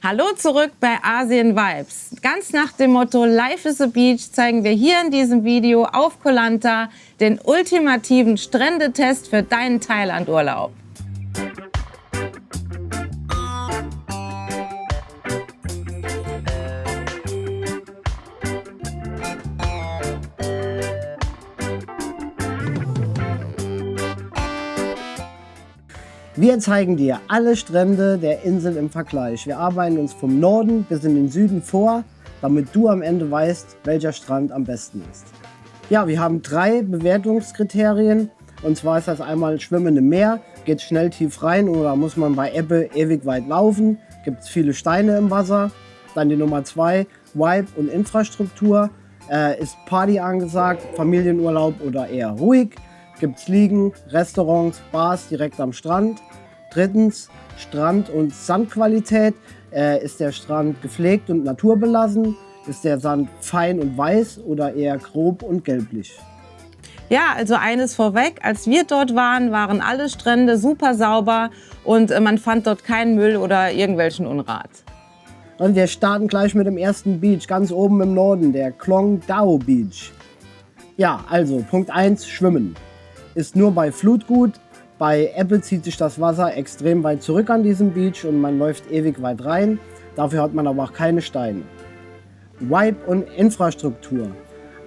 Hallo zurück bei Asien Vibes. Ganz nach dem Motto Life is a Beach zeigen wir hier in diesem Video auf Koh Lanta den ultimativen Strändetest für deinen Thailand-Urlaub. Wir zeigen dir alle Strände der Insel im Vergleich. Wir arbeiten uns vom Norden bis in den Süden vor, damit du am Ende weißt, welcher Strand am besten ist. Ja, wir haben 3 Bewertungskriterien. Und zwar ist das einmal Schwimmen im Meer, geht schnell tief rein oder muss man bei Ebbe ewig weit laufen, gibt es viele Steine im Wasser. Dann die Nummer 2, Vibe und Infrastruktur. Ist Party angesagt, Familienurlaub oder eher ruhig? Gibt es Liegen, Restaurants, Bars direkt am Strand. Drittens, Strand- und Sandqualität. Ist der Strand gepflegt und naturbelassen? Ist der Sand fein und weiß oder eher grob und gelblich? Ja, also eines vorweg, als wir dort waren, waren alle Strände super sauber und man fand dort keinen Müll oder irgendwelchen Unrat. Und wir starten gleich mit dem ersten Beach, ganz oben im Norden, der Klong Dao Beach. Ja, also Punkt 1, Schwimmen. Ist nur bei Flut gut. Bei Ebbe zieht sich das Wasser extrem weit zurück an diesem Beach und man läuft ewig weit rein. Dafür hat man aber auch keine Steine. Vibe und Infrastruktur.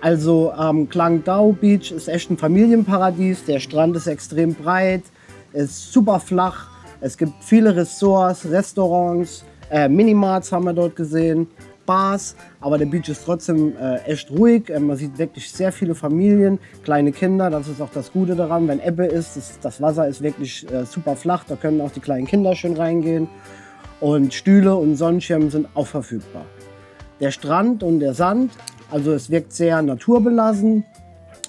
Also Klang Dao Beach ist echt ein Familienparadies. Der Strand ist extrem breit, ist super flach. Es gibt viele Ressorts, Restaurants, Minimarts haben wir dort gesehen, Bars, aber der Beach ist trotzdem echt ruhig. Man sieht wirklich sehr viele Familien, kleine Kinder, das ist auch das Gute daran. Wenn Ebbe ist, das Wasser ist wirklich super flach, da können auch die kleinen Kinder schön reingehen. Und Stühle und Sonnenschirme sind auch verfügbar. Der Strand und der Sand, also es wirkt sehr naturbelassen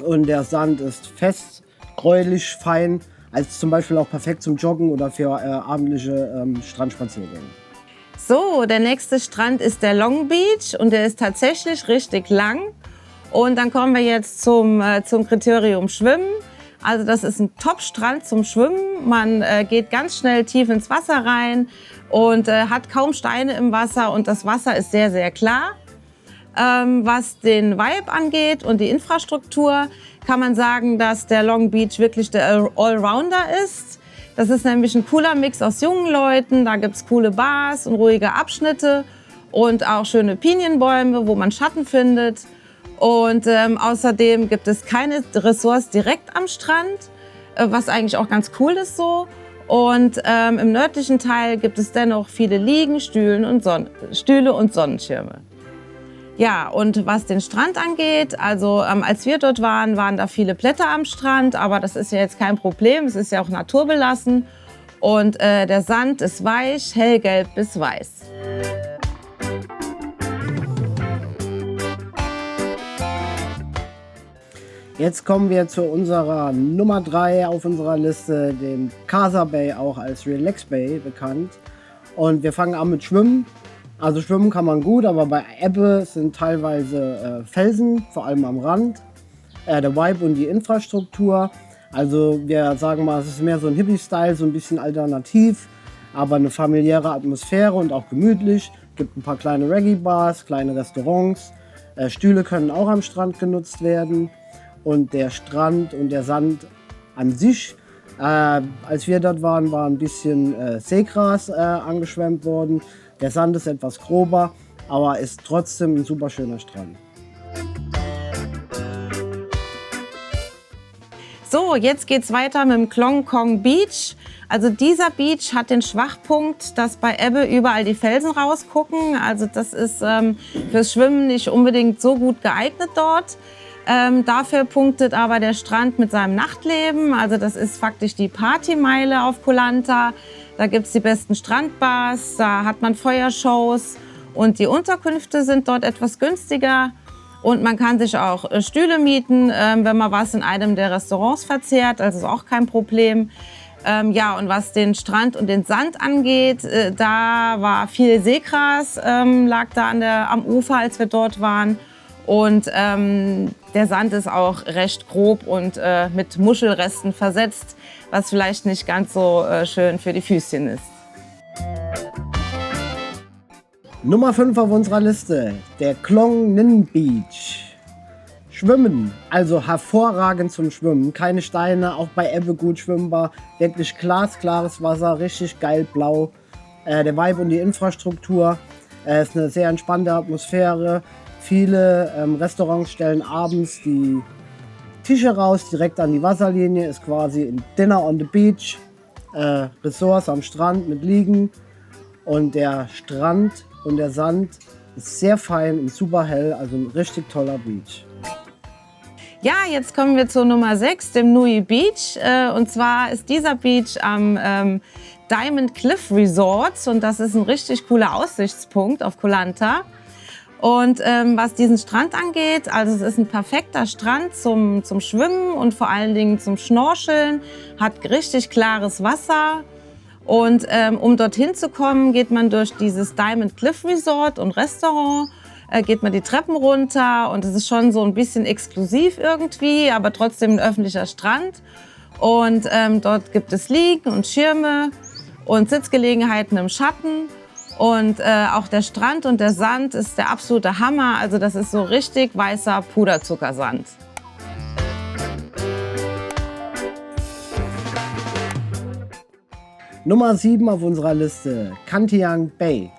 und der Sand ist fest, gräulich, fein, also zum Beispiel auch perfekt zum Joggen oder für abendliche Strandspaziergänge. So, der nächste Strand ist der Long Beach und der ist tatsächlich richtig lang. Und dann kommen wir jetzt zum Kriterium Schwimmen. Also das ist ein Top-Strand zum Schwimmen. Man geht ganz schnell tief ins Wasser rein und hat kaum Steine im Wasser und das Wasser ist sehr, sehr klar. Was den Vibe angeht und die Infrastruktur, kann man sagen, dass der Long Beach wirklich der Allrounder ist. Das ist nämlich ein cooler Mix aus jungen Leuten, da gibt es coole Bars und ruhige Abschnitte und auch schöne Pinienbäume, wo man Schatten findet. Und außerdem gibt es keine Ressorts direkt am Strand, was eigentlich auch ganz cool ist so. Und im nördlichen Teil gibt es dennoch viele Liegen, Stühle und Sonnenschirme. Ja, und was den Strand angeht, also als wir dort waren, waren da viele Blätter am Strand, aber das ist ja jetzt kein Problem, es ist ja auch naturbelassen und der Sand ist weich, hellgelb bis weiß. Jetzt kommen wir zu unserer Nummer 3 auf unserer Liste, dem Casa Bay, auch als Relax Bay bekannt. Und wir fangen an mit Schwimmen. Also schwimmen kann man gut, aber bei Ebbe sind teilweise Felsen, vor allem am Rand. Der Vibe und die Infrastruktur. Also wir sagen mal, es ist mehr so ein Hippie-Style, so ein bisschen alternativ, aber eine familiäre Atmosphäre und auch gemütlich. Es gibt ein paar kleine Reggae-Bars, kleine Restaurants. Stühle können auch am Strand genutzt werden. Und der Strand und der Sand an sich, als wir dort waren, war ein bisschen Seegras angeschwemmt worden. Der Sand ist etwas grober, aber ist trotzdem ein super schöner Strand. So, jetzt geht's weiter mit dem Klong Kong Beach. Also dieser Beach hat den Schwachpunkt, dass bei Ebbe überall die Felsen rausgucken. Also das ist fürs Schwimmen nicht unbedingt so gut geeignet dort. Dafür punktet aber der Strand mit seinem Nachtleben. Also das ist faktisch die Partymeile auf Koh Lanta. Da gibt es die besten Strandbars, da hat man Feuershows und die Unterkünfte sind dort etwas günstiger. Und man kann sich auch Stühle mieten, wenn man was in einem der Restaurants verzehrt, also ist auch kein Problem. Ja, und was den Strand und den Sand angeht, da war viel Seegras, lag da am Ufer, als wir dort waren. Und der Sand ist auch recht grob und mit Muschelresten versetzt, was vielleicht nicht ganz so schön für die Füßchen ist. Nummer 5 auf unserer Liste, der Klong Ninh Beach. Schwimmen, also hervorragend zum Schwimmen. Keine Steine, auch bei Ebbe gut schwimmbar. Wirklich glasklares Wasser, richtig geil blau. Der Vibe und die Infrastruktur. Ist eine sehr entspannte Atmosphäre. Viele Restaurants stellen abends die Tische raus, direkt an die Wasserlinie. Ist quasi ein Dinner on the Beach. Ressorts am Strand mit Liegen. Und der Strand und der Sand ist sehr fein und super hell. Also ein richtig toller Beach. Ja, jetzt kommen wir zur Nummer 6, dem Nui Beach. Und zwar ist dieser Beach am Diamond Cliff Resort. Und das ist ein richtig cooler Aussichtspunkt auf Koh Lanta. Und was diesen Strand angeht, also es ist ein perfekter Strand zum Schwimmen und vor allen Dingen zum Schnorcheln. Hat richtig klares Wasser. Und um dorthin zu kommen, geht man durch dieses Diamond Cliff Resort und Restaurant. Geht man die Treppen runter und es ist schon so ein bisschen exklusiv irgendwie, aber trotzdem ein öffentlicher Strand. Und dort gibt es Liegen und Schirme und Sitzgelegenheiten im Schatten. Und auch der Strand und der Sand ist der absolute Hammer. Also das ist so richtig weißer Puderzuckersand. Nummer 7 auf unserer Liste, Kantiang Bay.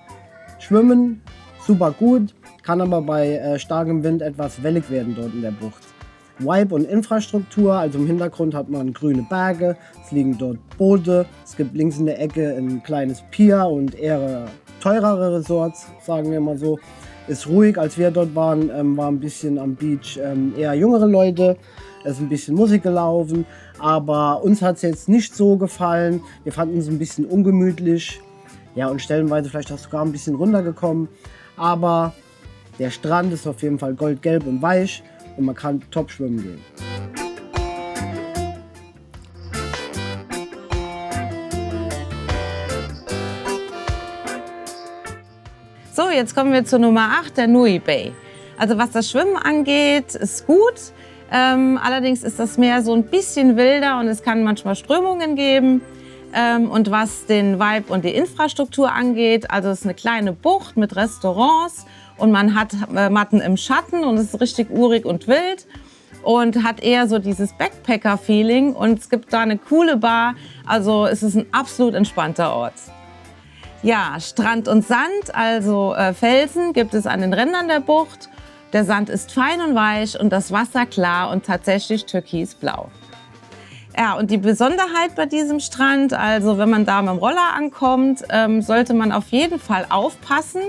Schwimmen, super gut. Kann aber bei starkem Wind etwas wellig werden dort in der Bucht. Vibe und Infrastruktur, also im Hintergrund hat man grüne Berge, es liegen dort Boote, es gibt links in der Ecke ein kleines Pier und eher teurere Resorts, sagen wir mal so. Ist ruhig, als wir dort waren, war ein bisschen am Beach eher jüngere Leute, es ist ein bisschen Musik gelaufen, aber uns hat es jetzt nicht so gefallen. Wir fanden es ein bisschen ungemütlich, ja, und stellenweise vielleicht auch sogar ein bisschen runtergekommen, aber der Strand ist auf jeden Fall goldgelb und weich und man kann top schwimmen gehen. So, jetzt kommen wir zur Nummer 8, der Nui Bay. Also was das Schwimmen angeht, ist gut. Allerdings ist das Meer so ein bisschen wilder und es kann manchmal Strömungen geben. Und was den Vibe und die Infrastruktur angeht, also es ist eine kleine Bucht mit Restaurants. Und man hat Matten im Schatten und es ist richtig urig und wild und hat eher so dieses Backpacker-Feeling. Und es gibt da eine coole Bar, also es ist ein absolut entspannter Ort. Ja, Strand und Sand, also Felsen gibt es an den Rändern der Bucht. Der Sand ist fein und weich und das Wasser klar und tatsächlich türkisblau. Ja, und die Besonderheit bei diesem Strand, also wenn man da mit dem Roller ankommt, sollte man auf jeden Fall aufpassen,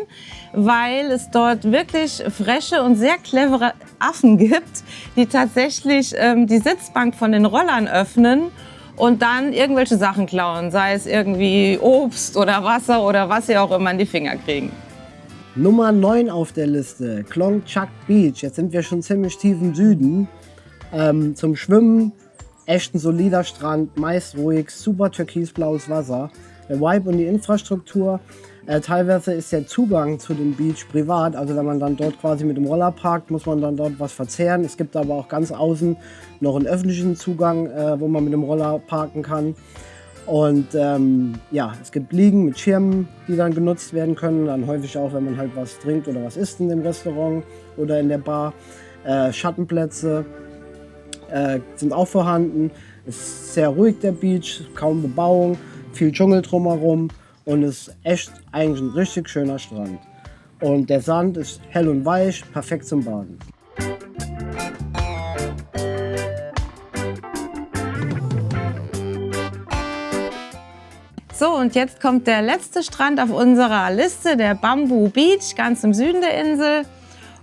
weil es dort wirklich freche und sehr clevere Affen gibt, die tatsächlich die Sitzbank von den Rollern öffnen und dann irgendwelche Sachen klauen, sei es irgendwie Obst oder Wasser oder was sie auch immer in die Finger kriegen. Nummer 9 auf der Liste, Klong Chak Beach. Jetzt sind wir schon ziemlich tief im Süden. Zum Schwimmen. Echt ein solider Strand, meist ruhig, super türkisblaues Wasser. Der Vibe und die Infrastruktur. Teilweise ist der Zugang zu dem Beach privat. Also wenn man dann dort quasi mit dem Roller parkt, muss man dann dort was verzehren. Es gibt aber auch ganz außen noch einen öffentlichen Zugang, wo man mit dem Roller parken kann. Und ja, es gibt Liegen mit Schirmen, die dann genutzt werden können. Dann häufig auch, wenn man halt was trinkt oder was isst in dem Restaurant oder in der Bar. Schattenplätze sind auch vorhanden. Es ist sehr ruhig, der Beach, kaum Bebauung, viel Dschungel drumherum und es ist echt eigentlich ein richtig schöner Strand. Und der Sand ist hell und weich, perfekt zum Baden. So, und jetzt kommt der letzte Strand auf unserer Liste, der Bamboo Beach, ganz im Süden der Insel.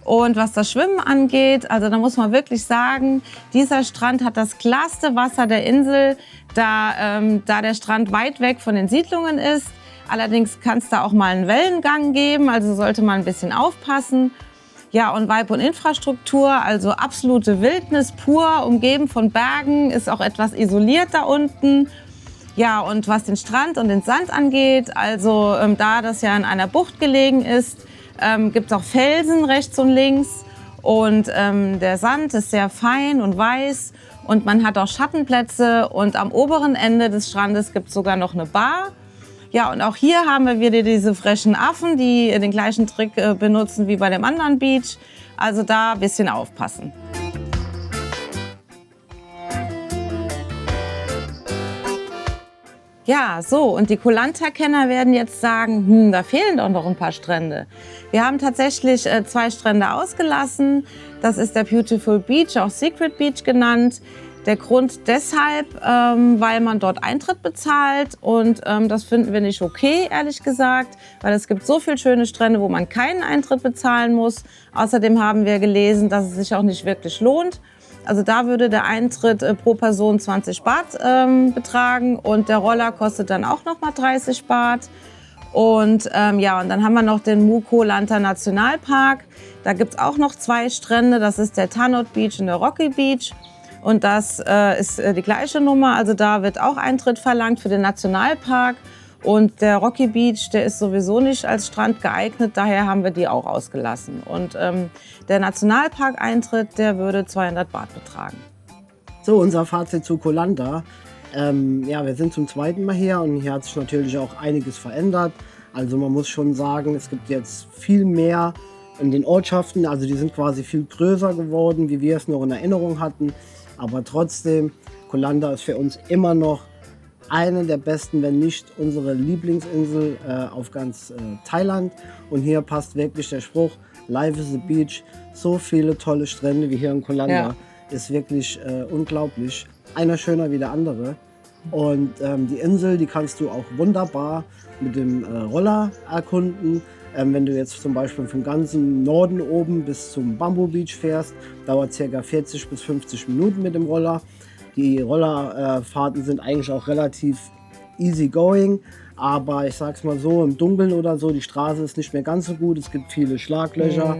Und was das Schwimmen angeht, also da muss man wirklich sagen, dieser Strand hat das klarste Wasser der Insel, da der Strand weit weg von den Siedlungen ist. Allerdings kann es da auch mal einen Wellengang geben, also sollte man ein bisschen aufpassen. Ja, und Vibe und Infrastruktur, also absolute Wildnis pur, umgeben von Bergen, ist auch etwas isoliert da unten. Ja, und was den Strand und den Sand angeht, also da das ja in einer Bucht gelegen ist, gibt es auch Felsen rechts und links und der Sand ist sehr fein und weiß und man hat auch Schattenplätze und am oberen Ende des Strandes gibt es sogar noch eine Bar. Ja, und auch hier haben wir wieder diese frischen Affen, die den gleichen Trick benutzen wie bei dem anderen Beach. Also da ein bisschen aufpassen. Ja, so, und die Koh Lanta-Kenner werden jetzt sagen, da fehlen doch noch ein paar Strände. Wir haben tatsächlich 2 Strände ausgelassen. Das ist der Beautiful Beach, auch Secret Beach genannt. Der Grund deshalb, weil man dort Eintritt bezahlt und das finden wir nicht okay, ehrlich gesagt, weil es gibt so viele schöne Strände, wo man keinen Eintritt bezahlen muss. Außerdem haben wir gelesen, dass es sich auch nicht wirklich lohnt. Also da würde der Eintritt pro Person 20 Baht betragen und der Roller kostet dann auch noch mal 30 Baht. Und ja, und dann haben wir noch den Muang Koh Lanta Nationalpark. Da gibt es auch noch 2 Strände, das ist der Tha Not Beach und der Rocky Beach. Und das ist die gleiche Nummer, also da wird auch Eintritt verlangt für den Nationalpark. Und der Rocky Beach, der ist sowieso nicht als Strand geeignet, daher haben wir die auch ausgelassen. Und der Nationalpark-Eintritt, der würde 200 Baht betragen. So, unser Fazit zu Koh Lanta. Ja, wir sind zum 2. Mal hier und hier hat sich natürlich auch einiges verändert. Also man muss schon sagen, es gibt jetzt viel mehr in den Ortschaften. Also die sind quasi viel größer geworden, wie wir es noch in Erinnerung hatten. Aber trotzdem, Koh Lanta ist für uns immer noch eine der besten, wenn nicht unsere Lieblingsinsel auf ganz Thailand. Und hier passt wirklich der Spruch, Life is a Beach. So viele tolle Strände wie hier in Koh Lanta. Ja. Ist wirklich unglaublich. Einer schöner wie der andere. Und die Insel, die kannst du auch wunderbar mit dem Roller erkunden. Wenn du jetzt zum Beispiel vom ganzen Norden oben bis zum Bamboo Beach fährst, dauert ca. 40 bis 50 Minuten mit dem Roller. Die Rollerfahrten sind eigentlich auch relativ easy going, aber ich sag's mal so, im Dunkeln oder so, die Straße ist nicht mehr ganz so gut, es gibt viele Schlaglöcher,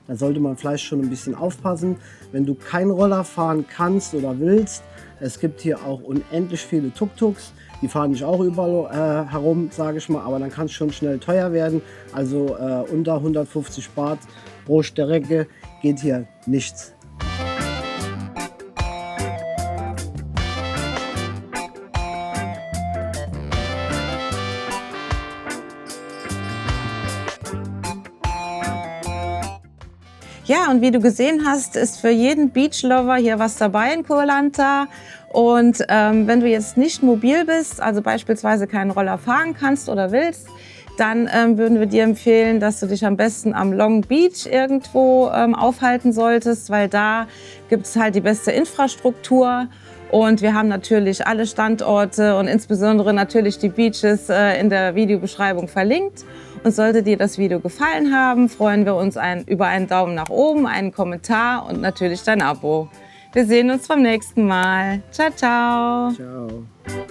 da sollte man vielleicht schon ein bisschen aufpassen. Wenn du keinen Roller fahren kannst oder willst, es gibt hier auch unendlich viele Tuk-Tuks, die fahren nicht auch überall herum, sage ich mal, aber dann kann es schon schnell teuer werden, also unter 150 Baht pro Strecke geht hier nichts. Ja, und wie du gesehen hast, ist für jeden Beachlover hier was dabei in Koh Lanta. Und wenn du jetzt nicht mobil bist, also beispielsweise keinen Roller fahren kannst oder willst, dann würden wir dir empfehlen, dass du dich am besten am Long Beach irgendwo aufhalten solltest, weil da gibt es halt die beste Infrastruktur. Und wir haben natürlich alle Standorte und insbesondere natürlich die Beaches in der Videobeschreibung verlinkt. Und sollte dir das Video gefallen haben, freuen wir uns über einen Daumen nach oben, einen Kommentar und natürlich dein Abo. Wir sehen uns beim nächsten Mal. Ciao, ciao. Ciao.